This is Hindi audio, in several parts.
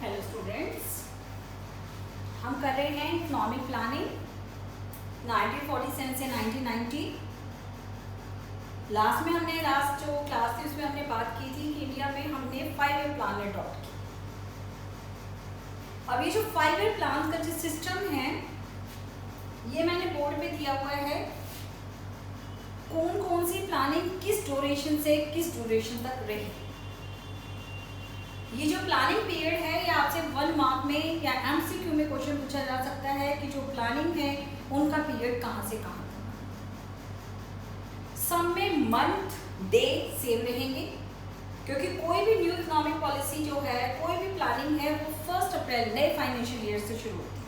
हेलो स्टूडेंट्स, हम कर रहे हैं इकोनॉमिक प्लानिंग 1947 से 1990। लास्ट जो क्लास थी उसमें हमने बात की थी कि इंडिया में हमने 5 ईयर प्लान अडॉप्ट किया। अब ये जो 5 ईयर प्लान का जो सिस्टम है ये मैंने बोर्ड पे दिया हुआ है। कौन कौन सी प्लानिंग किस ड्यूरेशन से किस ड्यूरेशन तक रही। ये जो प्लानिंग पीरियड है ये आपसे 1 मार्क में या एमसीक्यू में क्वेश्चन पूछा जा सकता है कि जो प्लानिंग है उनका पीरियड कहाँ से कहाँ तक। सब में मंथ डे सेम रहेंगे क्योंकि कोई भी न्यू इकोनॉमिक पॉलिसी जो है, कोई भी प्लानिंग है वो 1 अप्रैल नए फाइनेंशियल ईयर से शुरू होती है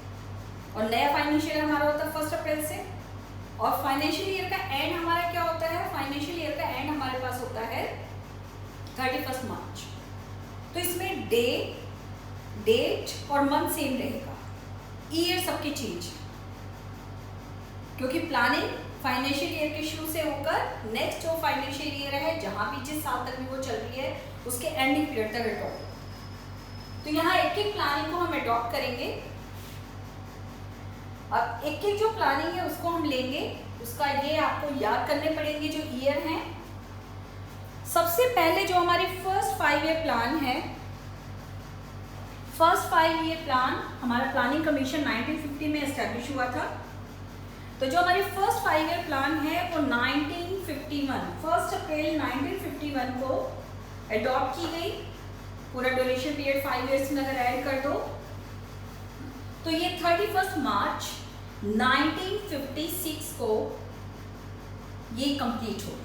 और नया फाइनेंशियल ईयर हमारा होता है 1 अप्रैल से। और फाइनेंशियल ईयर का एंड हमारा क्या होता है? फाइनेंशियल ईयर का एंड हमारे पास होता है 31 मार्च। तो इसमें डे, डेट और मंथ सेम रहेगा, ईयर सबकी चेंज क्योंकि प्लानिंग फाइनेंशियल ईयर के शुरू से होकर नेक्स्ट जो फाइनेंशियल ईयर है जहां भी जिस साल तक भी वो चल रही है उसके एंडिंग पीरियड तक अडॉप्ट। तो यहाँ एक एक प्लानिंग को हम अडॉप्ट करेंगे। अब एक एक जो प्लानिंग है उसको हम लेंगे, उसका ये आपको याद करने पड़ेंगे जो ईयर हैं। सबसे पहले जो हमारी फर्स्ट 5 ईयर प्लान है, फर्स्ट 5 ईयर प्लान हमारा प्लानिंग कमीशन 1950 में एस्टेब्लिश हुआ था। तो जो हमारी फर्स्ट 5 ईयर प्लान है वो 1951 1 अप्रैल 1951 को अडॉप्ट की गई। पूरा ड्यूरेशन पीरियड 5 ईयर्स में अगर ऐड कर दो तो ये 31 मार्च 1956 को ये कंप्लीट हो गई।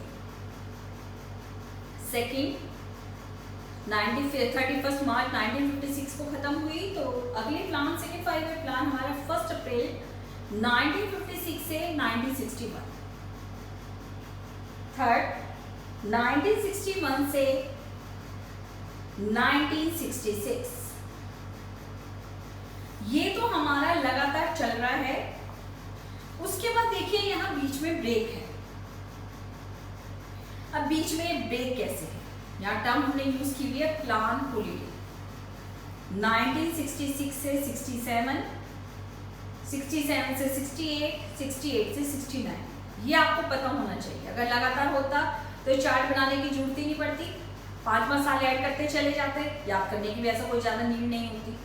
सेकेंड 31 मार्च 1956 को खत्म हुई। तो अगले प्लान सेकेंड 5 ईयर प्लान हमारा 1 अप्रैल 1956 से 1961। थर्ड 1961 से 1966। ये तो हमारा लगातार चल रहा है। उसके बाद देखिए यहाँ बीच में ब्रेक है। अब बीच में ब्रेक कैसे है? यहाँ टर्म हमने यूज की हुई है प्लान हॉलीडे। 1966 से 67, 67 से 68, 68 से 69। ये आपको पता होना चाहिए। अगर लगातार होता तो चार्ट बनाने की जरूरत ही नहीं पड़ती, 5 साल ऐड करते चले जाते, याद करने की भी ऐसा कोई ज़्यादा नीड नहीं होती।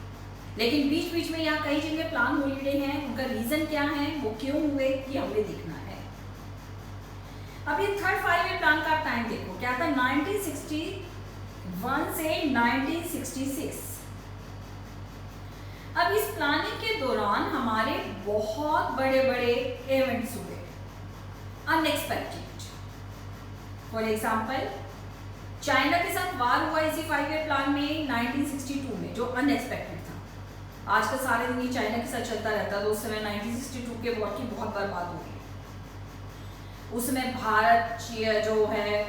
लेकिन बीच बीच में यहाँ कई जगह प्लान हॉलीडे हैं, उनका रीज़न क्या है, वो क्यों हुए, ये हमें देखना है। अब ये थर्ड 5 ईयर प्लान का टाइम देखो क्या था, 1961 से 1966। अब इस प्लानिंग के दौरान हमारे बहुत बड़े बड़े इवेंट्स हुए अनएक्सपेक्टेड। फॉर एग्जाम्पल चाइना के साथ वार हुआ इसी 5 ईयर प्लान में 1962 में, जो अनएक्सपेक्टेड था। आज का सारे दिन ये चाइना के साथ चलता रहता है। तो उस समय 1962 के वॉर की बहुत बर्बाद हो गई। उसमें भारत जो है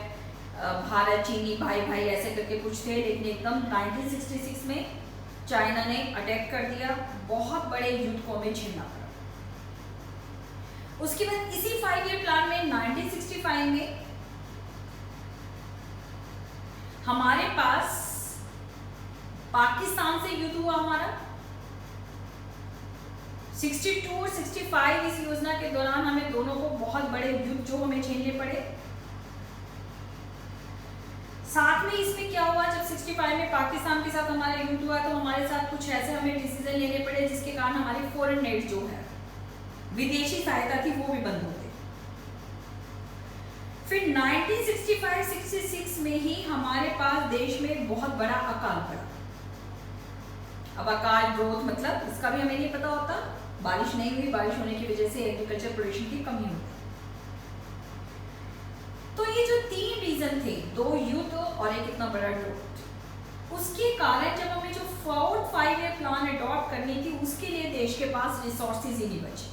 भारत चीनी भाई भाई ऐसे करके कुछ थे, लेकिन एकदम 1966 में चाइना ने अटैक कर दिया, बहुत बड़े युद्ध को हमें झेलना पड़ा। उसके बाद इसी 5 ईयर प्लान में 1965 में हमारे पास पाकिस्तान से युद्ध हुआ हमारा। 62 और 65 इस योजना के दौरान हमें दोनों को बहुत बड़े युद्ध जो हमें झेलने पड़े। साथ में इसमें क्या हुआ, जब 65 में पाकिस्तान के साथ हमारा युद्ध हुआ तो हमारे साथ कुछ ऐसे हमें डिसीजन लेने पड़े जिसके कारण हमारी फॉरेन एड जो है, विदेशी सहायता थी, वो भी बंद हो गई। फिर 1965-66 में ही हमारे पास देश में बहुत बड़ा अकाल पड़ा। अब अकाल ग्रोथ मतलब इसका भी हमें नहीं पता होता। बारिश नहीं हुई, बारिश होने की वजह से एग्रीकल्चर प्रोडक्शन की कमी हुई। तो ये जो 3 रीजन थे, 2 युद्ध और एक इतना बड़ा ग्रोथ, उसके कारण जब हमें जो 5 ईयर प्लान अडॉप्ट करनी थी उसके लिए देश के पास रिसोर्सेज ही नहीं बचे।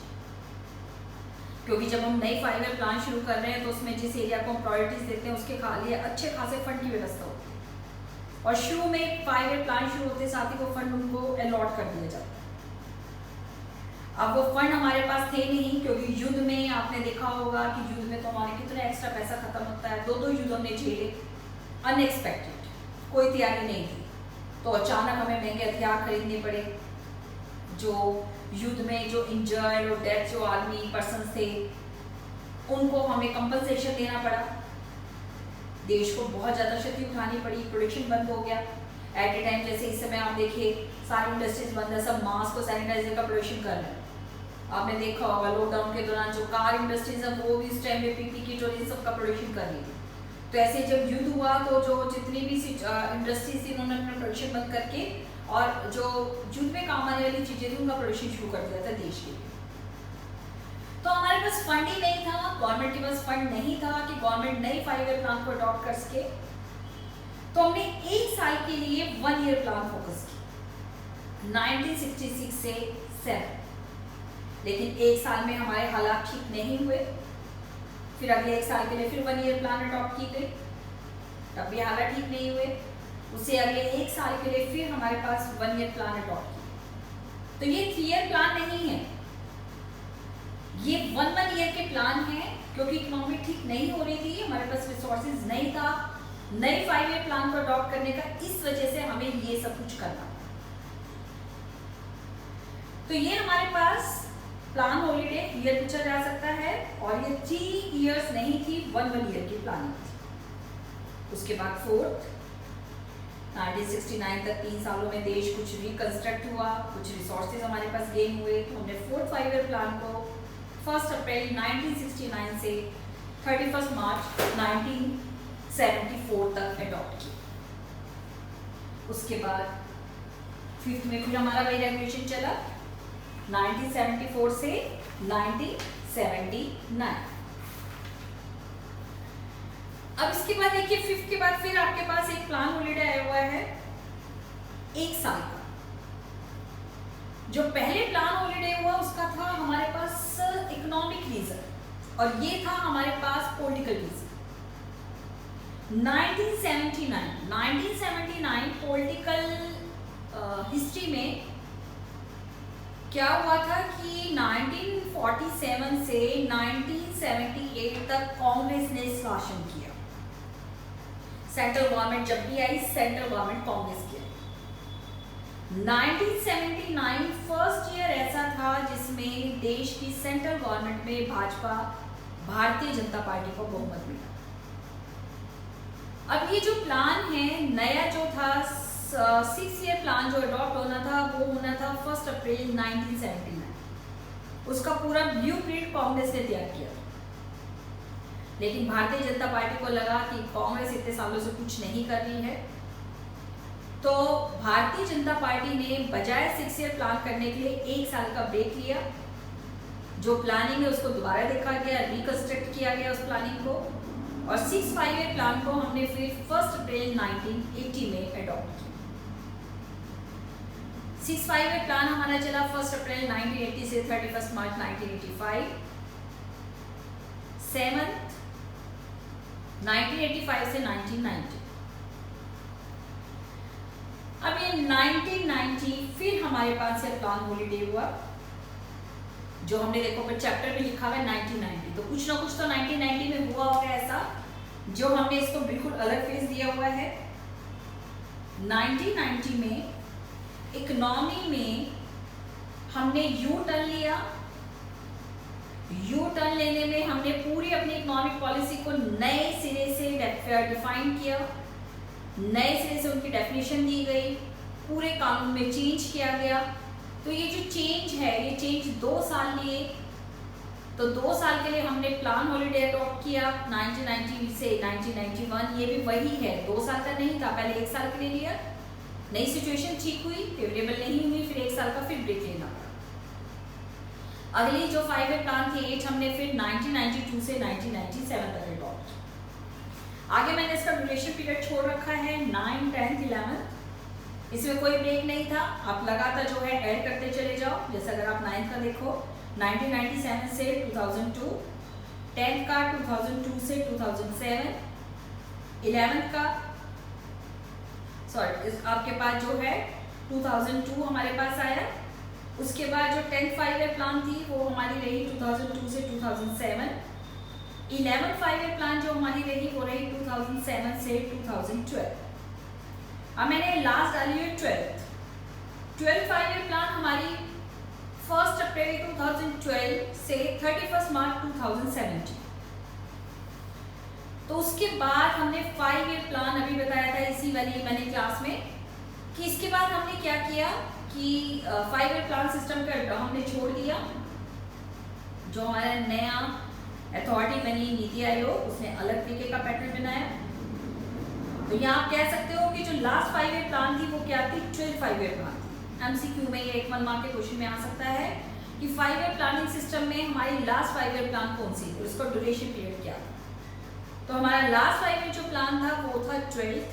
क्योंकि जब हम नई 5 ईयर प्लान शुरू कर रहे हैं तो उसमें जिस एरिया को हम प्रायोरिटीज देते हैं उसके लिए अच्छे खासे फंड की व्यवस्था होती है और शुरू में 5 ईयर प्लान शुरू होते साथ ही वो फंड उनको अलॉट कर दिया जाता है। अब वो फंड हमारे पास थे नहीं क्योंकि युद्ध में आपने देखा होगा कि युद्ध में तो हमारे कितना एक्स्ट्रा पैसा खत्म होता है। 2 युद्ध हमने झेले अनएक्सपेक्टेड, कोई तैयारी नहीं थी। तो अचानक हमें महंगे हथियार खरीदने पड़े, जो युद्ध में जो इंजर्ड और डेथ जो आर्मी पर्सन थे उनको हमें कंपनसेशन देना पड़ा, देश को बहुत ज़्यादा क्षति उठानी पड़ी, प्रोडक्शन बंद हो गया एट ए टाइम। जैसे इस समय आप देखिए सारी इंडस्ट्रीज बंद है, सब मास्क और सैनिटाइजर का प्रोडक्शन कर रहे हैं। आपने देखा होगा लॉकडाउन के दौरान जो कार इंडस्ट्रीज है वो भी इस टाइम में पीपी किट और इन सब का प्रोडक्शन कर रही थी। तो ऐसे जब युद्ध हुआ तो जो जितनी भी इंडस्ट्रीज थी उन्होंने अपना प्रोडक्शन बंद करके और जो युद्ध में काम आने वाली चीज़ें थी उनका प्रोडक्शन शुरू कर दिया था देश के लिए। तो हमारे पास फंड ही नहीं था, गवर्नमेंट के पास फंड नहीं था कि गवर्नमेंट नई 5 ईयर प्लान को अडॉप्ट कर सके। तो हमने 1 साल के लिए 1 ईयर प्लान फोकस किया 1966 से 7। लेकिन 1 साल में हमारे हालात ठीक नहीं हुए, फिर अगले 1 साल के लिए फिर 1 ईयर प्लान अडॉप्ट की गई, तब भी हालात ठीक नहीं हुए। उससे अगले 1 साल के लिए फिर हमारे पास 1 ईयर प्लान अडॉप्ट की। तो ये 3 ईयर प्लान नहीं है, ये 1 ईयर के प्लान है, क्योंकि इकोनॉमी ठीक नहीं हो रही थी, हमारे पास रिसोर्सेज नहीं था नए 5 ईयर प्लान को अडॉप्ट करने का, इस वजह से हमें ये सब कुछ करना। तो ये हमारे पास प्लान हॉलीडे ईयर पूछा जा सकता है, और ये 3 इयर्स नहीं थी, 1 ईयर की प्लानिंग थी। उसके बाद 4th 1969 तक 3 सालों में देश कुछ रिकंस्ट्रक्ट हुआ, कुछ रिसोर्सेज हमारे पास गेन हुए, तो हमने 4th 5 ईयर प्लान को 1 अप्रैल 1969 से 31 मार्च 1974 तक अडॉप्ट किया। उसके बाद 5th में फिर हमारा वही रेगुलेशन चला 1974 से 1979। अब इसके बाद देखिए 5th के बाद फिर आपके पास एक प्लान हॉलीडे आया हुआ है 1 साल का। जो पहले प्लान हॉलीडे हुआ उसका था हमारे पास इकोनॉमिक रीजन और ये था हमारे पास पॉलिटिकल रीजन। 1979 पॉलिटिकल हिस्ट्री में क्या हुआ था कि 1947 से 1978 तक कांग्रेस ने शासन किया। सेंट्रल गवर्नमेंट जब भी आई, सेंट्रल गवर्नमेंट कांग्रेस की। 1979 फर्स्ट ईयर ऐसा था जिसमें देश की सेंट्रल गवर्नमेंट में भाजपा भारतीय जनता पार्टी को बहुमत मिला। अब ये जो प्लान है नया जो था 6 ईयर प्लान जो अडॉप्ट होना था वो होना था 1 अप्रैल 1979। उसका पूरा ब्लूप्रिंट कांग्रेस ने तैयार किया था, लेकिन भारतीय जनता पार्टी को लगा कि कांग्रेस इतने सालों से कुछ नहीं कर रही है, तो भारतीय जनता पार्टी ने बजाय 6 ईयर प्लान करने के लिए 1 साल का ब्रेक लिया। जो प्लानिंग है उसको दोबारा देखा गया, रिकंस्ट्रक्ट किया गया उस प्लानिंग को, और 6 5 ईयर प्लान को हमने फिर 1 अप्रैल 1980 में अडॉप्ट किया। 6 5 ईयर प्लान हमारा चला 1 अप्रैल 1980 से 31 मार्च 1985, 7th 1985 से 1990। अब ये 1990 फिर हमारे पास ये प्लान हॉलीडे हुआ, जो हमने देखो पर चैप्टर में लिखा हुआ है 1990, तो कुछ ना कुछ तो 1990 में हुआ होगा ऐसा जो हमने इसको बिल्कुल अलग फेस दिया हुआ है। 1990 में इकोनॉमी में हमने यू टर्न लिया। यू टर्न लेने में हमने पूरी अपनी इकोनॉमिक पॉलिसी को नए सिरे से डिफाइन किया, नए सिरे से उनकी डेफिनेशन दी गई, पूरे कानून में चेंज किया गया। तो ये जो चेंज है ये चेंज 2 साल लिए, तो 2 साल के लिए हमने प्लान हॉलीडे अडॉप्ट किया 1990 से 1991। ये भी वही है, 2 साल का नहीं था, पहले 1 साल के लिए लिया, नई सिचुएशन ठीक हुई, फेवरेबल नहीं हुई, फिर 1 साल का फिर ब्रेक लेना पड़ा। अगली जो 5 ईयर प्लान थी 8 हमने फिर 1992 से 1997 तक अडॉप्ट। आगे मैंने इसका ड्यूरेशन पीरियड छोड़ रखा है 9, 10, 11। इसमें कोई ब्रेक नहीं था, आप लगातार जो है ऐड करते चले जाओ। जैसे अगर आप 9th का देखो 1997 से 2002, 10th का 2002 से 2007, 11th का आपके पास जो है 2002 हमारे पास आया। उसके बाद जो 10th 5 ईयर प्लान थी वो हमारी रही 2002 से 2007। 11th 5 ईयर प्लान जो हमारी रही वो रही 2007 से 2012। अब मैंने लास्ट डाली है 12th 5 ईयर प्लान हमारी 1 अप्रैल 2012 से 31 मार्च 2017। तो उसके बाद हमने 5 ईयर प्लान अभी बताया था इसी वाली मैंने क्लास में कि इसके बाद हमने क्या किया कि 5 ईयर प्लान सिस्टम का हमने छोड़ दिया। जो हमारा नया अथॉरिटी बनी नीति आयोग, उसने अलग तरीके का पैटर्न बनाया। तो यहाँ आप कह सकते हो कि जो लास्ट 5 ईयर प्लान थी वो क्या थी, 12th 5 ईयर प्लान थी। एमसीक्यू में ये 1 मार्क के क्वेश्चन में आ सकता है कि 5 ईयर प्लानिंग सिस्टम में हमारी लास्ट 5 ईयर प्लान कौन सी थी, उसका ड्यूरेशन पीरियड क्या था। तो हमारा लास्ट 5 ईयर जो प्लान था वो था 12th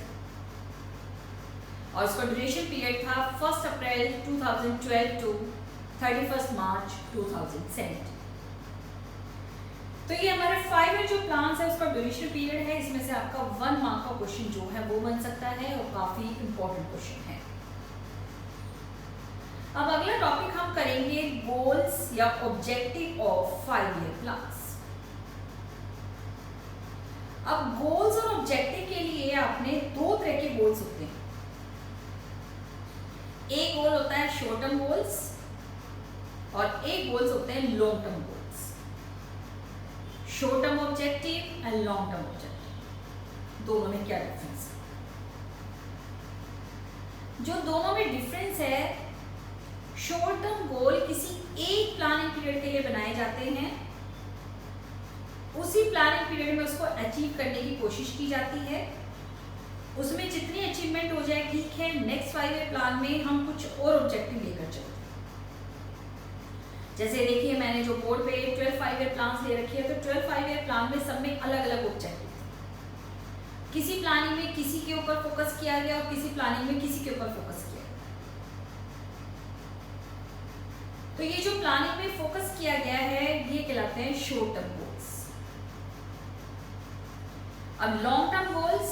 और उसका ड्यूरेशन पीरियड था 1 अप्रैल 2012 टू 31 मार्च 2017। तो ये हमारे 5 ईयर जो प्लान है उसका ड्यूरेशन पीरियड है। इसमें से आपका 1 मार्क का क्वेश्चन जो है वो बन सकता है और काफी इंपॉर्टेंट क्वेश्चन है। अब अगला टॉपिक हम करेंगे गोल्स या ऑब्जेक्टिव ऑफ 5 ईयर प्लान्स। अब गोल्स और ऑब्जेक्टिव के लिए आपने 2 तरह के गोल्स होते हैं। एक गोल होता है शॉर्ट टर्म गोल्स और एक गोल्स होते हैं long term goals. Short term objective and long term objective, दोनों में क्या डिफरेंस है? जो दोनों में डिफरेंस है, शॉर्ट टर्म गोल किसी एक प्लानिंग पीरियड के लिए बनाए जाते हैं, उसी प्लानिंग पीरियड में उसको अचीव करने की कोशिश की जाती है। उसमें जितनी अचीवमेंट हो जाए ठीक है, नेक्स्ट 5 ईयर प्लान में हम कुछ और ऑब्जेक्टिव लेकर चलते हैं। जैसे देखिए मैंने जो बोर्ड पे 12 5 ईयर प्लान्स ले रखी है, तो 12 5 ईयर प्लान में सब में अलग अलग ऑब्जेक्टिव थे। किसी प्लानिंग में किसी के ऊपर फोकस किया गया और किसी प्लानिंग में किसी के ऊपर फोकस किया गया। तो ये जो प्लानिंग में फोकस किया गया है ये कहलाते हैं शॉर्ट टर्म गोल्स। अब long term goals,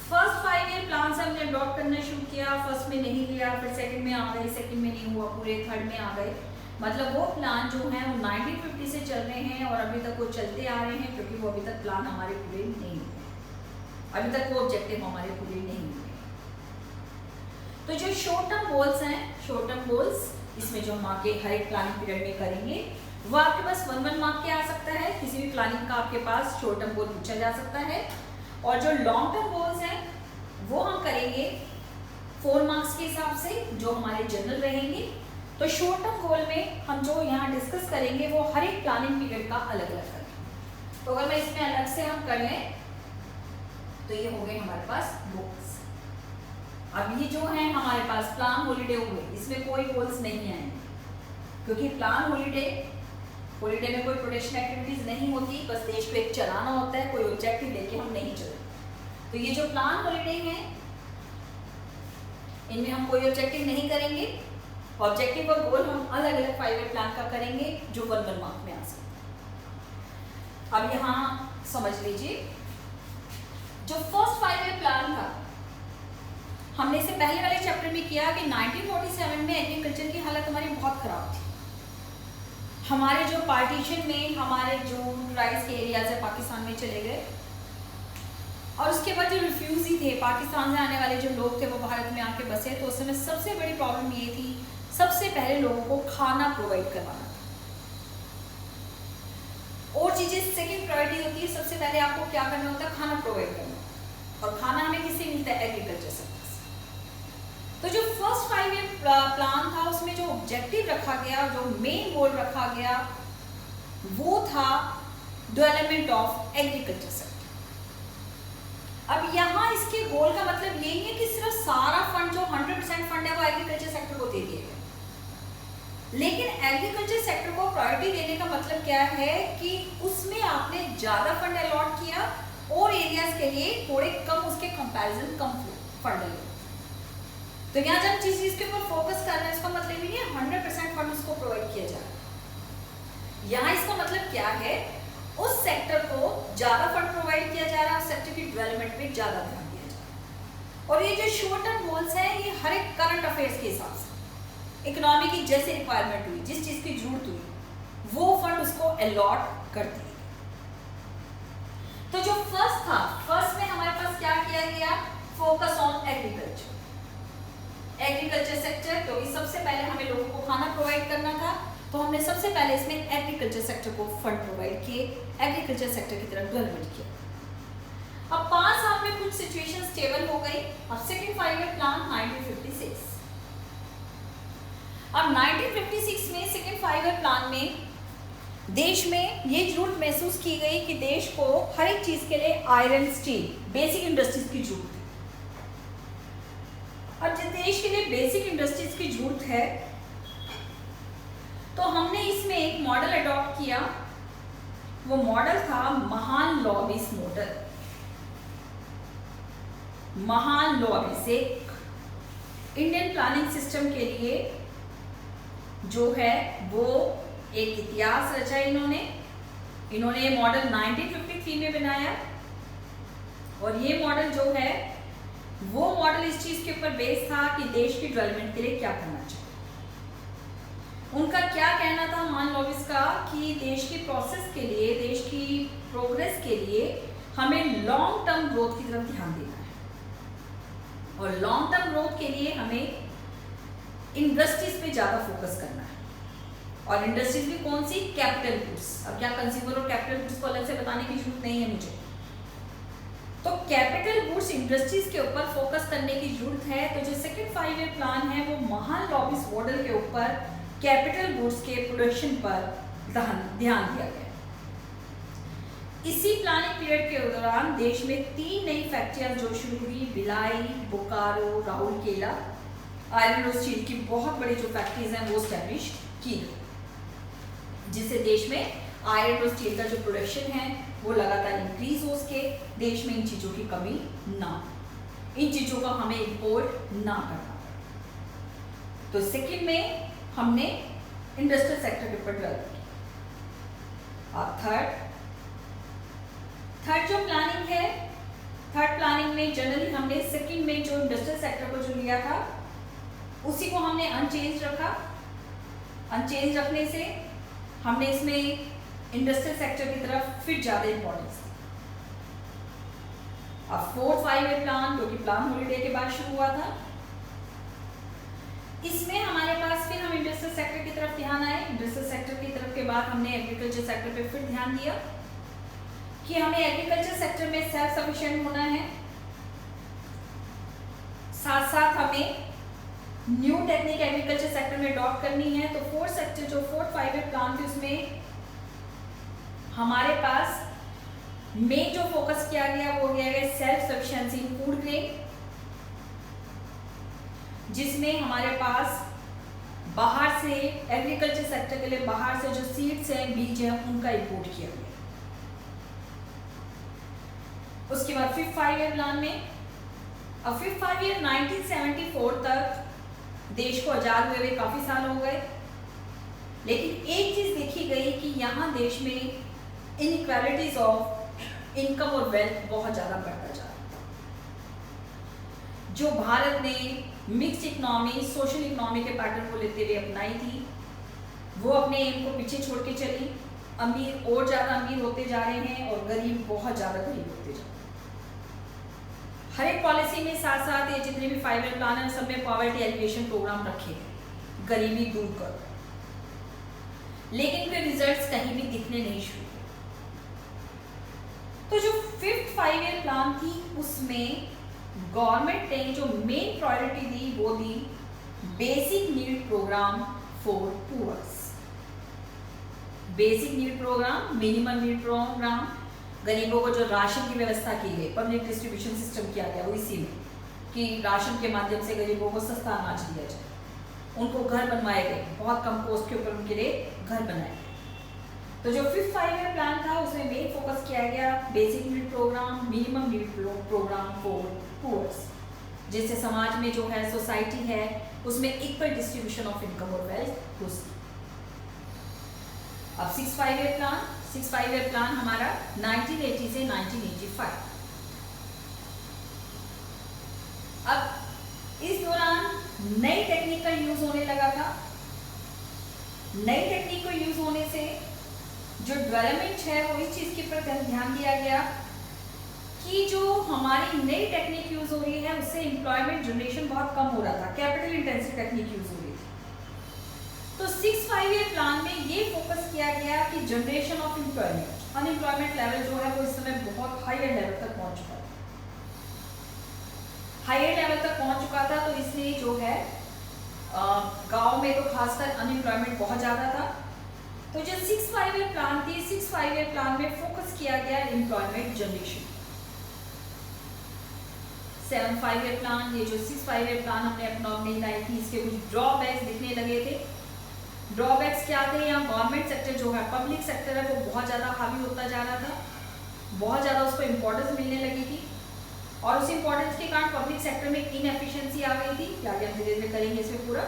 first 5 year plan से हमने अडॉप्ट करना शुरू किया, फर्स्ट में नहीं लिया, फिर सेकंड में आ गए, सेकंड में नहीं हुआ, पूरे थर्ड में आ गए। मतलब वो प्लान जो है वो 1950 से चल रहे हैं और अभी तक वो चलते आ रहे हैं, क्योंकि वो अभी तक प्लान हमारे पूरे नहीं हुए, अभी तक वो ऑब्जेक्टिव हमारे पूरे नहीं हुए। तो जो शॉर्ट टर्म गोल्स हैं, शॉर्ट टर्म गोल्स, इसमें जो हम आगे हर एक प्लानिंग पीरियड में करेंगे वो आपके पास 1 मार्क के आ सकता है। किसी भी प्लानिंग का आपके पास शॉर्ट टर्म गोल पूछा जा सकता है। और जो लॉन्ग टर्म गोल्स हैं वो हम करेंगे 4 मार्क्स के हिसाब से, जो हमारे जनरल रहेंगे। तो शॉर्ट टर्म गोल में हम जो यहाँ डिस्कस करेंगे वो हर एक प्लानिंग पीरियड का अलग अलग करेंगे। तो अगर मैं इसमें अलग से हम कर लें तो ये हो गए हमारे पास गोल्स। अब ये जो है हमारे पास प्लान हॉलीडे हुए, इसमें कोई गोल्स नहीं आएंगे, क्योंकि प्लान हॉलीडे में कोई प्रोटेक्शन एक्टिविटीज नहीं होती, बस देश को एक चलाना होता है, कोई ऑब्जेक्टिव लेके हम नहीं चलते। तो ये जो प्लान हॉलीडे हैं इनमें हम कोई ऑब्जेक्टिव नहीं करेंगे। ऑब्जेक्टिव और गोल हम अलग अलग 5 ईयर प्लान का करेंगे जो 1 मार्क में आ सकता है। अब यहाँ समझ लीजिए, जो फर्स्ट 5 ईयर प्लान था हमने इसे पहले वाले चैप्टर में किया कि 1947 में एग्रीकल्चर की हालत हमारी बहुत खराब थी। हमारे जो पार्टीशन में हमारे जो राइस के एरियाज है पाकिस्तान में चले गए, और उसके बाद जो रिफ्यूजी थे, पाकिस्तान से आने वाले जो लोग थे वो भारत में आके बसे। तो उस समय सबसे बड़ी प्रॉब्लम ये थी, सबसे पहले लोगों को खाना प्रोवाइड करवाना था। और चीजें सेकंड प्रायोरिटी होती है, सबसे पहले आपको क्या करना होता है, खाना प्रोवाइड करना। और खाना हमें किससे मिलता है, एग्रीकल्चर सेक्टर से। तो जो फर्स्ट 5 ईयर प्लान था उसमें जो ऑब्जेक्टिव रखा गया, जो मेन गोल रखा गया वो था डेवलपमेंट ऑफ एग्रीकल्चर सेक्टर। अब यहाँ इसके गोल का मतलब यही है कि सिर्फ सारा फंड जो 100% फंड है वो एग्रीकल्चर सेक्टर को दे दिया गया, लेकिन एग्रीकल्चर सेक्टर को प्रायोरिटी देने का मतलब क्या है कि उसमें आपने ज्यादा फंड अलॉट किया और एरियाज के लिए थोड़े कम, उसके कंपैरिजन कम फंड अलॉट। तो यहाँ जब जिस चीज के ऊपर फोकस कर रहे हैं उसका मतलब ये नहीं 100% फंड उसको प्रोवाइड किया जा रहा है। यहाँ इसका मतलब क्या है, उस सेक्टर को ज्यादा फंड प्रोवाइड किया जा रहा है, उस सेक्टर की डेवलपमेंट पे ज्यादा ध्यान दिया जा रहा है। और ये जो शॉर्ट टर्म गोल्स हैं ये हर एक करंट अफेयर्स के हिसाब से, इकोनॉमी की जैसे रिक्वायरमेंट हुई, जिस चीज की जरूरत हुई वो फंड उसको अलॉट कर दिए। तो जो फर्स्ट था, फर्स्ट में हमारे पास क्या किया गया, focus on agriculture. Agriculture sector, क्योंकि सबसे पहले हमें लोगों को खाना प्रोवाइड करना था, तो हमने सबसे पहले इसमें एग्रीकल्चर सेक्टर को फंड प्रोवाइड किए, एग्रीकल्चर सेक्टर की तरफ डेवलपमेंट किया। अब 5 साल में कुछ सिचुएशन स्टेबल हो गई। अब सेकंड 5 ईयर प्लान 1956। अब 1956 में सेकंड 5 ईयर प्लान में देश में ये जरूरत महसूस की गई कि देश को हर एक चीज के लिए आयरन, स्टील, बेसिक इंडस्ट्रीज की जरूरत है। और जब देश के लिए बेसिक इंडस्ट्रीज की जरूरत है, तो हमने इसमें एक मॉडल अडॉप्ट किया। वो मॉडल था महान लॉबिस मॉडल। महान लॉबिस एक इंडियन प्लानिंग सिस्टम के लिए जो है वो एक इतिहास रचा इन्होंने मॉडल 1953 में बनाया। और ये मॉडल जो है वो मॉडल इस चीज के ऊपर बेस्ड था कि देश की डेवलपमेंट के लिए क्या करना चाहिए। उनका क्या कहना था महान लॉबिस का कि देश की प्रोसेस के लिए, देश की प्रोग्रेस के लिए हमें लॉन्ग टर्म ग्रोथ की तरफ ध्यान देना है। और लॉन्ग टर्म ग्रोथ के लिए हमें इंडस्ट्रीज पे ज्यादा फोकस करना है। और इंडस्ट्रीज भी कौन सी? Capital goods. अब क्या कंज्यूमर और कैपिटल गुड्स को अलग से बताने की जरूरत नहीं है मुझे। तो कैपिटल गुड्स इंडस्ट्रीज के ऊपर फोकस करने की जरूरत है। तो जो सेकंड 5 ईयर प्लान है वो महान लॉबिस मॉडल के ऊपर कैपिटल गुड्स के प्रोडक्शन पर ध्यान दिया गया। इसी प्लानिंग पीरियड के दौरान देश में 3 नई फैक्ट्रियां जो शुरू हुई, भिलाई, बोकारो, राउरकेला, आयरन और स्टील की बहुत बड़ी जो फैक्ट्रीज हैं वो स्टैब्लिश की गई, जिससे देश में आयरन और स्टील का जो प्रोडक्शन है वो लगातार इंक्रीज हो सके, देश में इन चीज़ों की कमी ना, इन चीज़ों का हमें इंपोर्ट ना करना पड़े। तो सेकंड में हमने इंडस्ट्रियल सेक्टर के ऊपर डेवलप किया। अब थर्ड जो प्लानिंग है, थर्ड प्लानिंग में जनरली हमने सेकंड में जो इंडस्ट्रियल सेक्टर को जो लिया था उसी को हमने अनचेंज रखा। अनचेंज रखने से हमने इसमें इंडस्ट्रियल सेक्टर की तरफ फिर ज्यादा इंपॉर्टेंस दी। अब 4th 5 ईयर प्लान, जो कि प्लान हॉलीडे के बाद शुरू हुआ था, इसमें हमारे पास फिर हम इंडस्ट्रियल सेक्टर की तरफ ध्यान आए। इंडस्ट्रियल सेक्टर की तरफ के बाद हमने एग्रीकल्चर सेक्टर पे फिर ध्यान दिया कि हमें एग्रीकल्चर सेक्टर में सेल्फ सफिशिएंट होना है, साथ साथ हमें न्यू टेक्निक एग्रीकल्चर सेक्टर में अडॉप्ट करनी है। तो 4th सेक्टर जो 4th 5 ईयर प्लान थी उसमें हमारे पास मेन जो फोकस किया गया वो किया गया सेल्फ सफिशिएंसी इन फूड ग्रेन, जिसमें हमारे पास बाहर से एग्रीकल्चर सेक्टर के लिए बाहर से जो सीड्स हैं, बीज हैं, उनका इंपोर्ट किया गया। उसके बाद 5th 5 ईयर प्लान में, अब 5th 5 ईयर 1974 तक देश को आजाद हुए काफी साल हो गए, लेकिन एक चीज देखी गई कि यहाँ देश में इनइक्वालिटीज ऑफ इनकम और वेल्थ बहुत ज्यादा बढ़ता जा रहा है। जो भारत ने मिक्स्ड इकोनॉमी, सोशल इकोनॉमी के पैटर्न को लेते हुए अपनाई थी, वो अपने एम को पीछे छोड़ के चली। अमीर और ज्यादा अमीर होते जा रहे हैं और गरीब बहुत ज्यादा गरीब होते जा रहे हैं। हर एक पॉलिसी में साथ साथ ये जितने भी 5 ईयर प्लान है सब में पॉवर्टी एलिवेशन प्रोग्राम रखे, गरीबी दूर कर, लेकिन फिर रिजल्ट्स कहीं भी दिखने नहीं शुरू। तो जो 5th 5 ईयर प्लान थी उसमें गवर्नमेंट ने जो मेन प्रायोरिटी दी वो the basic need program for poors. Basic need program, minimum need program, गरीबों को जो राशन की व्यवस्था की गई, पब्लिक डिस्ट्रीब्यूशन सिस्टम किया गया वो इसी में कि राशन के माध्यम से गरीबों को सस्ता अनाज दिया जाए। उनको घर बनवाए गए, बहुत कम कॉस्ट के ऊपर उनके लिए घर बनाए गए। तो जो 5th 5 ईयर प्लान था उसमें मेन फोकस किया गया basic need program, minimum need program for poors, जिससे समाज में जो है सोसाइटी है उसमें इक्वल डिस्ट्रीब्यूशन ऑफ इनकम और वेल्थ हो सके। अब 6th 5 year plan, 6th 5 year plan हमारा 1980 से 1985। अब इस दौरान नई टेक्निक का यूज होने लगा था। नई टेक्निक को यूज होने से जो डेवलपमेंट है वो इस चीज के ऊपर ध्यान दिया गया कि जो हमारी नई टेक्निक यूज हो रही है उससे एम्प्लॉयमेंट जनरेशन बहुत कम हो रहा था, कैपिटल इंटेंसिव टेक्निक यूज हो रही थी। तो 6 ईयर प्लान में ये फोकस किया गया कि generation of employment, unemployment level जो है वो इस समय बहुत हायर लेवल तक पहुंच चुका था, हायर लेवल तक पहुंच चुका था। तो इसलिए जो है गांव में तो खासकर अनएम्प्लॉयमेंट बहुत ज़्यादा था। तो जो 6 ईयर प्लान थी, 6 ईयर प्लान में फोकस किया गया एम्प्लॉयमेंट जनरेशन। 7 ईयर प्लान, ये जो 6 ईयर प्लान हमने अपना नहीं लाई थी, इसके कुछ ड्रॉबैक्स दिखने लगे थे। ड्रॉबैक्स क्या थे? यहाँ गवर्नमेंट सेक्टर जो है, पब्लिक सेक्टर है, वो बहुत ज़्यादा हावी होता जा रहा था, बहुत ज़्यादा उसको इम्पोर्टेंस मिलने लगी थी, और उस इम्पोर्टेंस के कारण पब्लिक सेक्टर में इनएफिशिएंसी आ गई थी। क्या हम धीरे धीरे करेंगे इसमें पूरा।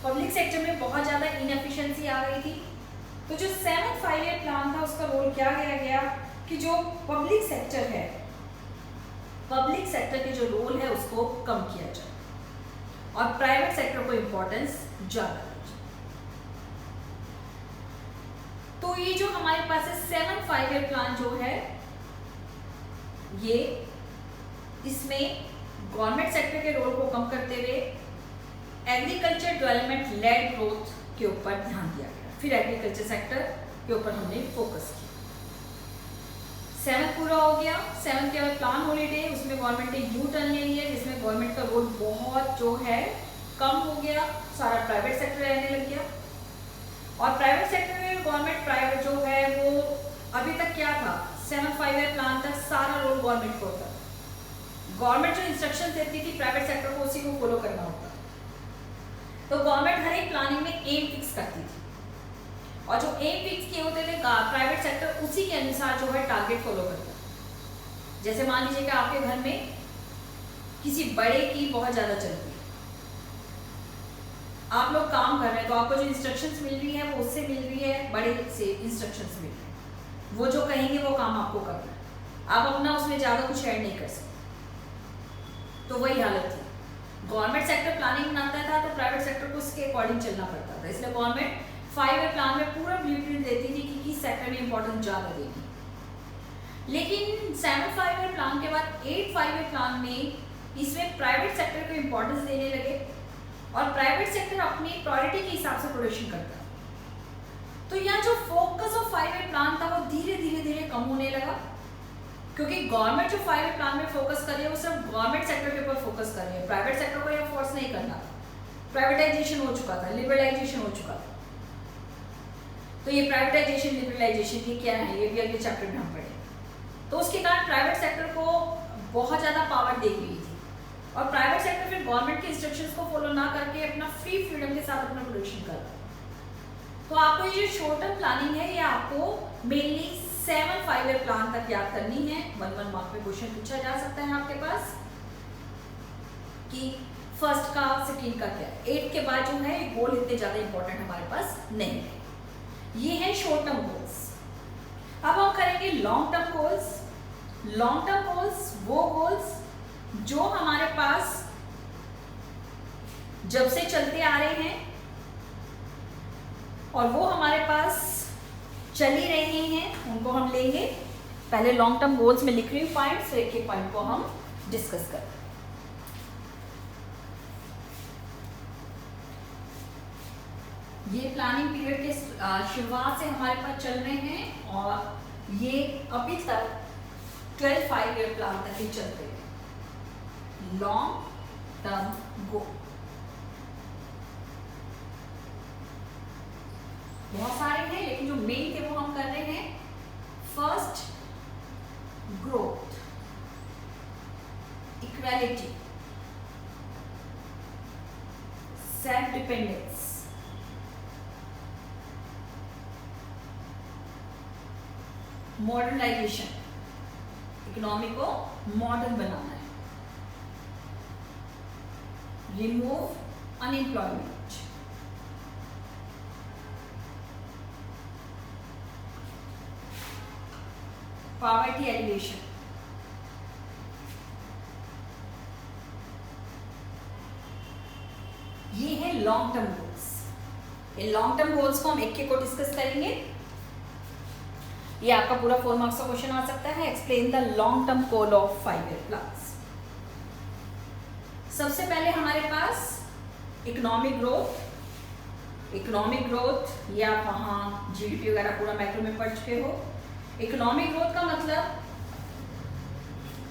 पब्लिक सेक्टर में बहुत ज़्यादा इनएफिशिएंसी आ गई थी। तो जो 7 ईयर प्लान था उसका रोल क्या किया गया कि जो पब्लिक सेक्टर है, पब्लिक सेक्टर के जो रोल है उसको कम किया जाए और प्राइवेट सेक्टर को इम्पोर्टेंस ज़्यादा दी जाए। तो ये जो हमारे पास है 7 ईयर प्लान जो है, ये इसमें गवर्नमेंट सेक्टर के रोल को कम करते हुए एग्रीकल्चर डेवलपमेंट लेड ग्रोथ के ऊपर ध्यान दिया गया। फिर एग्रीकल्चर सेक्टर के ऊपर हमने फोकस किया। 7 पूरा हो गया। 7 के बाद प्लान हॉलीडे, उसमें गवर्नमेंट ने यू टर्न ले लिया, जिसमें गवर्नमेंट का रोल बहुत जो है कम हो गया, सारा प्राइवेट सेक्टर रहने लग गया। और प्राइवेट सेक्टर में गवर्नमेंट प्राइवेट जो है वो अभी तक क्या था, 7 ईयर प्लान तक सारा रोल गवर्नमेंट को होता। गवर्नमेंट जो इंस्ट्रक्शन देती थी प्राइवेट सेक्टर को उसी को फॉलो करना होता। तो गवर्नमेंट हर एक प्लानिंग में एम फिक्स करती थी, और जो एम फिक्स किए होते थे प्राइवेट सेक्टर उसी के अनुसार जो है टारगेट फॉलो करता। जैसे मान लीजिए कि आपके घर में किसी बड़े की बहुत ज़्यादा चलती है, आप लोग काम कर रहे हैं, तो आपको जो इंस्ट्रक्शंस मिल रही है वो उससे मिल रही है, बड़े से इंस्ट्रक्शंस मिल रही है, वो जो कहेंगे वो काम आपको करना है, आप अपना उसमें ज़्यादा कुछ ऐड नहीं कर सकते। तो वही हालत थी। गवर्नमेंट सेक्टर प्लानिंग बनाता था तो प्राइवेट सेक्टर को उसके अकॉर्डिंग चलना पड़ता था। इसलिए गवर्नमेंट 5 ईयर प्लान में पूरा ब्लूप्रिंट देती थी कि किस सेक्टर में इंपॉर्टेंस ज़्यादा देगी। लेकिन 7 ईयर प्लान के बाद 8 ईयर प्लान में इसमें प्राइवेट सेक्टर को इंपॉर्टेंस देने लगे, और प्राइवेट सेक्टर अपनी प्रायोरिटी के हिसाब से प्रोडक्शन करता है। तो यहाँ जो फोकस ऑफ 5 ईयर प्लान था वो धीरे धीरे कम होने लगा, क्योंकि गवर्नमेंट जो 5 ईयर प्लान में फोकस कर रही है वो सिर्फ गवर्नमेंट सेक्टर के ऊपर फोकस कर रही है, प्राइवेट सेक्टर को यह फोर्स नहीं करना। प्राइवेटाइजेशन हो चुका था, लिबरलाइजेशन हो चुका था। तो ये प्राइवेटाइजेशन लिबरलाइजेशन ये क्या है, ये भी अगले चैप्टर में हम पढ़ेंगे। तो उसके कारण प्राइवेट सेक्टर को बहुत ज़्यादा पावर दी गई थी, और प्राइवेट सेक्टर फिर गवर्नमेंट के इंस्ट्रक्शंस को फॉलो ना करके अपना फ्रीडम के साथ अपना प्रोडक्शन कर रहा है। तो आपको ये जो शॉर्ट टर्म प्लानिंग है ये आपको मेनली 7 ईयर प्लान तक याद करनी है। 1 मार्क में क्वेश्चन पूछा जा सकता है आपके पास कि फर्स्ट का सेकंड का क्या है। 8 के बाद जो है गोल इतने ज़्यादा इंपॉर्टेंट हमारे पास नहीं है। ये है शॉर्ट टर्म गोल्स। अब हम करेंगे long term goals. Long term goals वो गोल्स जो हमारे पास जब से चलते आ रहे हैं और वो हमारे पास चल ही रहे हैं, उनको हम लेंगे। पहले लॉन्ग टर्म गोल्स में लिख रही हूँ पॉइंट्स, एक एक पॉइंट को हम डिस्कस करें। ये प्लानिंग पीरियड के शुरुआत से हमारे पास चल रहे हैं, और ये अभी तक 12 ईयर प्लान तक ही चलते हैं। लॉन्ग टर्म गोल बहुत सारे हैं, लेकिन जो मेन थे वो हम कर रहे हैं। First, growth, equality, self dependence, modernization, economy को मॉडर्न बनाना है, रिमूव अनएम्प्लॉयमेंट, पॉवर्टी एलिवेशन, ये है लॉन्ग टर्म गोल्स। ये लॉन्ग टर्म गोल्स को हम एक एक को डिस्कस करेंगे। ये आपका पूरा 4 मार्क्स का क्वेश्चन आ सकता है। Explain the long term goal of 5 year plans. सबसे पहले हमारे पास इकोनॉमिक ग्रोथ, ये आप वहाँ जीडीपी वगैरह पूरा मैक्रो में पढ़ चुके हो। इकोनॉमिक ग्रोथ का मतलब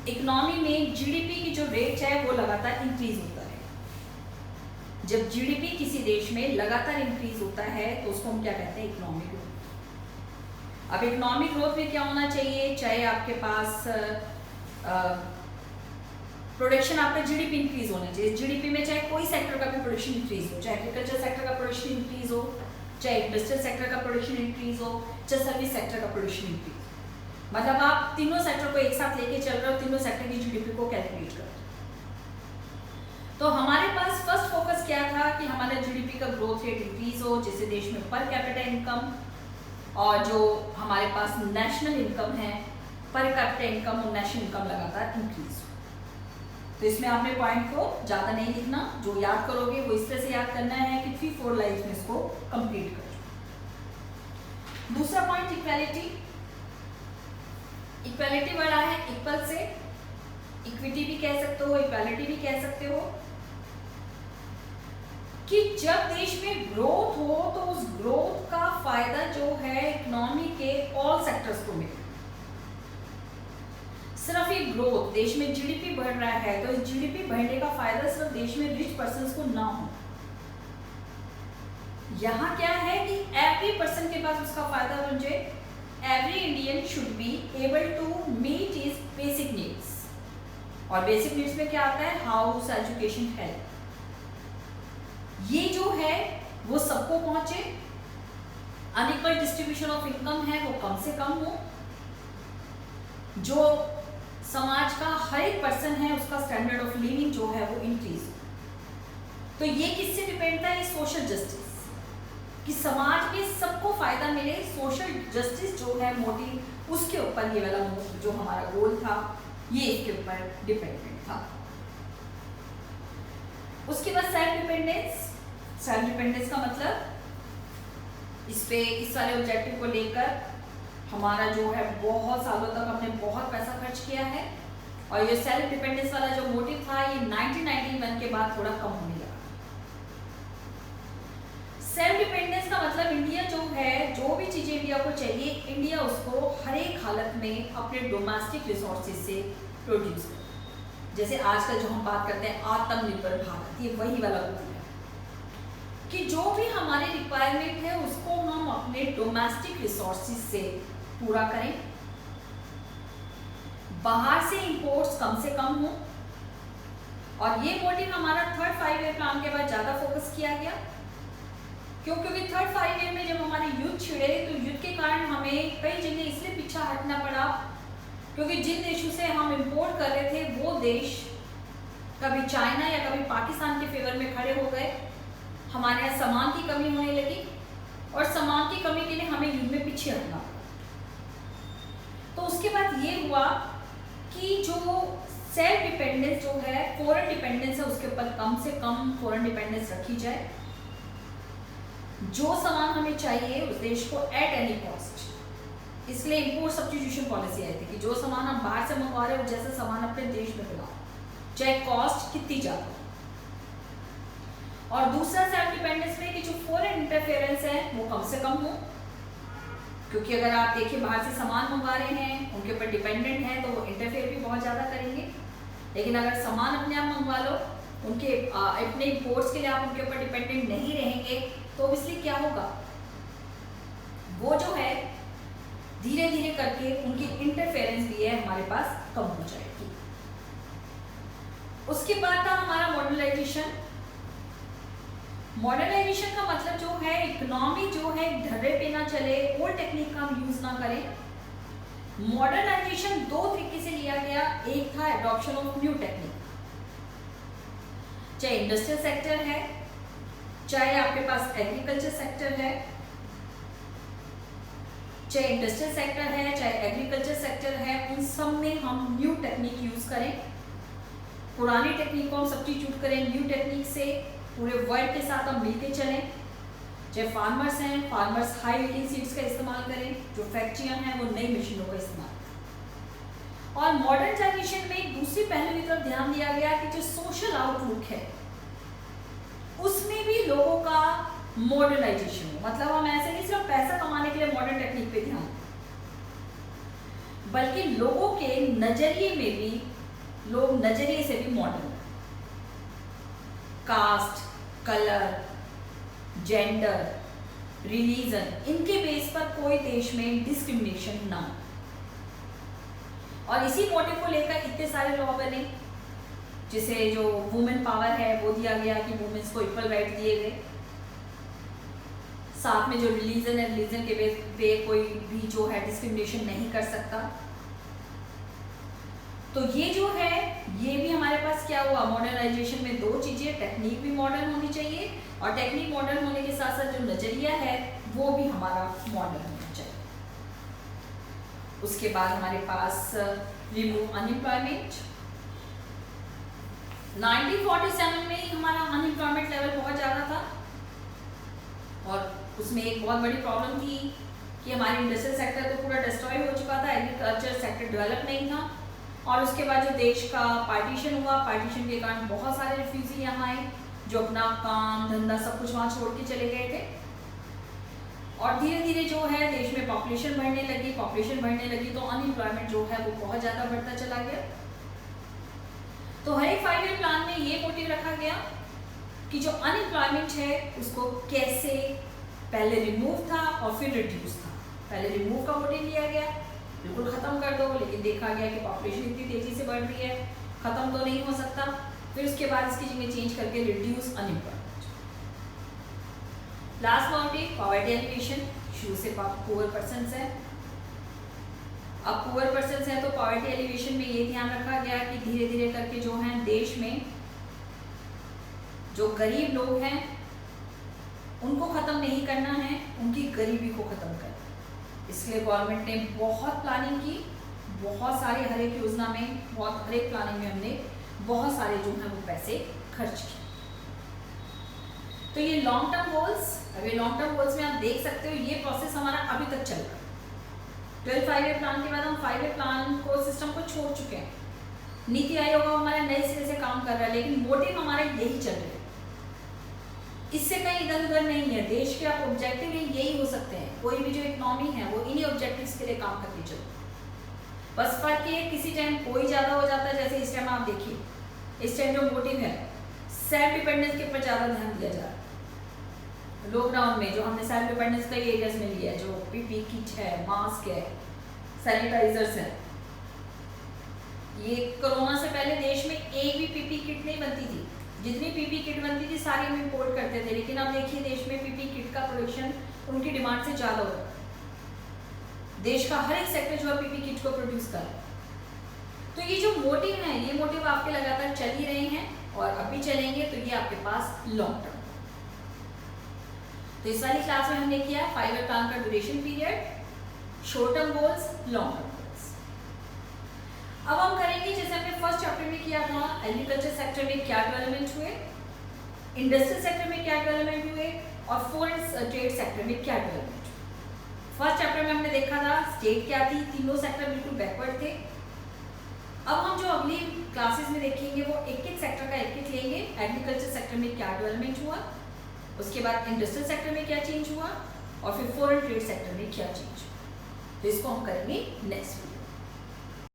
इकोनॉमी में जीडीपी की जो रेट है वो लगातार इंक्रीज होता है। जब जीडीपी किसी देश में लगातार इंक्रीज होता है तो उसको हम क्या कहते हैं, इकोनॉमिक ग्रोथ। अब इकोनॉमिक ग्रोथ में क्या होना चाहिए, चाहे आपके पास प्रोडक्शन, आपका जीडीपी इंक्रीज होना चाहिए। जीडीपी में चाहे कोई सेक्टर का भी प्रोडक्शन इंक्रीज हो, चाहे एग्रीकल्चर सेक्टर का प्रोडक्शन इंक्रीज हो, चाहे इंडस्ट्रियल सेक्टर का प्रोडक्शन इंक्रीज हो, चाहे सर्विस सेक्टर का प्रोडक्शन इंक्रीज हो। मतलब आप तीनों सेक्टर को एक साथ लेके चल रहे हो, तीनों सेक्टर की जीडीपी को कैलकुलेट कर रहे हो। तो हमारे पास फर्स्ट फोकस क्या था कि हमारा जीडीपी का ग्रोथ रेट इंक्रीज हो, जिससे देश में पर कैपिटा इनकम और जो हमारे पास नेशनल इनकम है, पर कैपिटा इनकम और नेशनल इनकम लगातार इंक्रीज हो। तो इसमें आपने पॉइंट को ज़्यादा नहीं लिखना, जो याद करोगे वो इस तरह से याद करना है कि 3-4 लाइन्स में इसको कंप्लीट करो। दूसरा पॉइंट इक्वालिटी। इक्वालिटी वर्ड है इक्वल से, इक्विटी भी कह सकते हो, इक्वालिटी भी कह सकते हो, कि जब देश में ग्रोथ हो तो उस ग्रोथ का फायदा जो है इकोनॉमी के ऑल सेक्टर्स को मिले। सिर्फ एक ग्रोथ, देश में जीडीपी बढ़ रहा है तो इस जीडीपी बढ़ने का फायदा सिर्फ देश में रिच पर्सन को ना हो। यहाँ क्या है कि एवरी पर्सन के पास उसका फायदा बन जाए। Every Indian should be able to meet his basic needs, और बेसिक नीड्स में क्या आता है, हाउस, एजुकेशन, हेल्थ। ये जो है वो सबको पहुंचे। अनइक्वल डिस्ट्रीब्यूशन ऑफ इनकम है वो कम से कम हो। जो समाज का हर एक पर्सन है उसका स्टैंडर्ड ऑफ लिविंग जो है वो इंक्रीज हो। तो ये किससे डिपेंड था, ये सोशल जस्टिस, कि समाज में सबको फायदा मिले। सोशल जस्टिस जो है मोटिव, उसके ऊपर ये वाला जो हमारा गोल था ये इसके ऊपर डिपेंडेंट था। उसके बाद सेल्फ डिपेंडेंस। सेल्फ डिपेंडेंस का मतलब इस वाले ऑब्जेक्टिव को लेकर हमारा जो है बहुत सालों तक हमने बहुत पैसा खर्च किया है, और ये सेल्फ डिपेंडेंस वाला जो मोटिव था ये 1991 के बाद थोड़ा कम होने लगा। सेल्फ डिपेंडेंस का मतलब इंडिया जो है, जो भी चीजें इंडिया को चाहिए, इंडिया उसको हर एक हालत में अपने डोमेस्टिक रिसोर्सेज से प्रोड्यूस करे। जैसे आजकल जो हम बात करते हैं आत्मनिर्भर भारत, ये वही वाला गोल है कि जो भी हमारी रिक्वायरमेंट है उसको हम अपने डोमेस्टिक रिसोर्सेज से पूरा करें, बाहर से इंपोर्ट्स कम से कम हो। और ये मोटिव हमारा थर्ड 5 ईयर प्लान के बाद ज्यादा फोकस किया गया। क्योंकि थर्ड 5 ईयर में जब हमारे युद्ध छिड़े तो युद्ध के कारण हमें कई जगह इसलिए पीछा हटना पड़ा, क्योंकि जिन देशों से हम इंपोर्ट कर रहे थे वो देश कभी चाइना या कभी पाकिस्तान के फेवर में खड़े हो गए। हमारे यहाँ सामान की कमी होने लगी, और सामान की कमी के लिए हमें युद्ध में पीछे हटना पड़ा। तो उसके बाद ये हुआ कि जो सेल्फ डिपेंडेंस जो है, फॉरेन डिपेंडेंस है, उसके ऊपर कम से कम फॉरेन डिपेंडेंस रखी जाए। जो सामान हमें चाहिए उस देश को एट एनी कॉस्ट, इसलिए इंपोर्ट सब्स्टिट्यूशन पॉलिसी आई थी कि जो सामान हम बाहर से मंगवा रहे हो जैसे सामान अपने देश में बनाओ, चाहे कॉस्ट कितनी ज़्यादा। और दूसरा सेल्फ डिपेंडेंस में कि जो फॉरेन इंटरफेरेंस है वो कम से कम हो, क्योंकि अगर आप देखिए बाहर से सामान मंगवा रहे हैं, उनके ऊपर डिपेंडेंट हैं, तो वो इंटरफेयर भी बहुत ज़्यादा करेंगे। लेकिन अगर सामान अपने आप मंगवा लो, उनके अपने इंपोर्ट्स के लिए आप उनके ऊपर डिपेंडेंट नहीं रहेंगे, तो इसलिए क्या होगा, वो जो है धीरे धीरे करके उनकी इंटरफेरेंस भी है हमारे पास कम हो जाएगी। उसके बाद था हमारा मॉडर्नाइजेशन। मॉडर्नाइजेशन का मतलब जो है इकोनॉमी जो है ढर्रे पे ना चले, ओल्ड टेक्निक का हम यूज ना करें। मॉडर्नाइजेशन दो तरीके से लिया गया, एक था एडॉप्शन ऑफ न्यू टेक्निक, चाहे इंडस्ट्रियल सेक्टर है, चाहे आपके पास एग्रीकल्चर सेक्टर है, चाहे इंडस्ट्रियल सेक्टर है, चाहे एग्रीकल्चर सेक्टर है, उन सब में हम न्यू टेक्निक यूज करें। पुरानी टेक्निक को हम सब्स्टिट्यूट करें न्यू टेक्निक से, पूरे वर्ल्ड के साथ हम मिलके चलें। चाहे फार्मर्स हैं, फार्मर्स हाई यील्डिंग सीड्स का इस्तेमाल करें, जो फैक्ट्रियां हैं वो नई मशीनों का इस्तेमाल करें। और मॉडर्नाइजेशन में दूसरी पहलू की तरफ ध्यान दिया गया कि जो सोशल आउटलुक है उसमें भी लोगों का मॉडर्नाइजेशन हो। मतलब हम ऐसे नहीं सिर्फ पैसा कमाने के लिए मॉडर्न टेक्निक पे ध्यान, बल्कि लोगों के नजरिए में भी, लोग नजरिए से भी modern, caste, colour, gender, religion, इनके बेस पर कोई देश में डिस्क्रिमिनेशन ना हो। और इसी मोटिव को लेकर इतने सारे लॉ बने, जिसे जो वुमेन पावर है वो दिया गया कि वुमेन्स को इक्वल राइट दिए गए। साथ में जो रिलीजन है, रिलीजन के बेस पे कोई भी जो है डिस्क्रिमिनेशन नहीं कर सकता। तो ये जो है, ये भी हमारे पास क्या हुआ, मॉडर्नाइजेशन में दो चीजें, टेक्निक भी मॉडर्न होनी चाहिए और टेक्निक मॉडर्न होने के साथ साथ जो नजरिया है वो भी हमारा मॉडर्न होना चाहिए। उसके बाद हमारे पास रिमूव अनएम्प्लॉयमेंट। 1947 में ही हमारा अनएम्प्लॉयमेंट लेवल बहुत ज़्यादा था और उसमें एक बहुत बड़ी प्रॉब्लम थी कि हमारी इंडस्ट्रियल सेक्टर तो पूरा डिस्ट्रॉय हो चुका था, एग्रीकल्चर सेक्टर डेवलप नहीं था। और उसके बाद जो देश का पार्टीशन हुआ, पार्टीशन के कारण बहुत सारे रिफ्यूजी यहाँ आए जो अपना काम धंधा सब कुछ वहाँ छोड़ के चले गए थे। और धीरे धीरे जो है देश में पॉपुलेशन बढ़ने लगी, तो अनएम्प्लॉयमेंट जो है वो बहुत ज़्यादा बढ़ता चला गया। तो हर एक 5 ईयर प्लान में ये मोटिव रखा गया कि जो अनएम्प्लॉयमेंट है उसको कैसे, पहले रिमूव था और फिर रिड्यूस था। पहले रिमूव का मोटिव लिया गया, बिल्कुल खत्म कर दो, लेकिन देखा गया कि पॉपुलेशन इतनी तेजी से बढ़ रही है, खत्म तो नहीं हो सकता। फिर उसके बाद इसकी जगह चेंज करके reduce unemployment. Last motive poverty alleviation, शुरू से पुअर पर्सन्स है। अब पुअर पर्सन्स है तो पॉवर्टी एलिवेशन में ये ध्यान रखा गया कि धीरे धीरे करके जो है देश में जो गरीब लोग हैं उनको खत्म नहीं करना है, उनकी गरीबी को खत्म करना। इसलिए गवर्नमेंट ने बहुत प्लानिंग की, बहुत सारे हर एक योजना में, हर एक प्लानिंग में हमने बहुत सारे जो है वो पैसे खर्च किए। तो ये लॉन्ग टर्म गोल्स, अगर लॉन्ग टर्म गोल्स में आप देख सकते हो ये प्रोसेस हमारा अभी तक चल रहा है। 12 5 ईयर प्लान के बाद हम 5 ईयर प्लान को सिस्टम को छोड़ चुके हैं। नीति आयोग हमारा नए सिरे से काम कर रहा है, लेकिन मोटिव हमारा यही चल रहा है, इससे कहीं इधर उधर नहीं है। देश के आप ऑब्जेक्टिव यही हो सकते हैं, कोई भी जो इकोनॉमी है वो इन्हीं ऑब्जेक्टिव्स के लिए काम करके चलती है। बस फर्क ये किसी टाइम कोई ज़्यादा हो जाता है, जैसे इस टाइम आप देखिए, इस टाइम जो मोटिव है सेल्फ डिपेंडेंस के ऊपर ज़्यादा ध्यान दिया जा रहा है। लॉकडाउन में जो हमने सेल्फ डिपेंडेंस कई एरियाज में लिया है, जो पीपी किट है, मास्क है, सैनिटाइजर्स है। ये कोरोना से पहले देश में एक भी पीपी किट नहीं बनती थी, जितनी पीपी किट बनती थी सारी हम इंपोर्ट करते थे। लेकिन अब देखिए देश में पीपी किट का प्रोडक्शन उनकी डिमांड से ज़्यादा हो रहा है। देश का हर एक सेक्टर जो है पीपी किट को प्रोड्यूस कर रहा है। तो ये जो मोटिव है, ये मोटिव आपके लगातार चल ही रहे हैं और अभी चलेंगे, तो ये आपके पास लॉन्ग टर्म। तो इस वाली क्लास में हमने किया 5 ईयर प्लान का duration period, short term goals, long term goals. अब हम करेंगे जैसे हमने फर्स्ट चैप्टर में किया था, एग्रीकल्चर सेक्टर में क्या डेवलपमेंट हुए, इंडस्ट्रियल सेक्टर में क्या डेवलपमेंट हुए और फॉरेन ट्रेड सेक्टर में क्या डेवलपमेंट हुए। फर्स्ट चैप्टर में हमने देखा था स्टेट क्या थी, तीनों सेक्टर बिल्कुल बैकवर्ड थे। अब हम जो अगली क्लासेस में देखेंगे वो एक एक सेक्टर का एक एक लेंगे। एग्रीकल्चर सेक्टर में क्या डेवलपमेंट हुआ, उसके बाद इंडस्ट्रियल सेक्टर में क्या चेंज हुआ और फिर फॉरेन ट्रेड सेक्टर में क्या चेंज हुआ। तो इसको हम करेंगे नेक्स्ट वीडियो।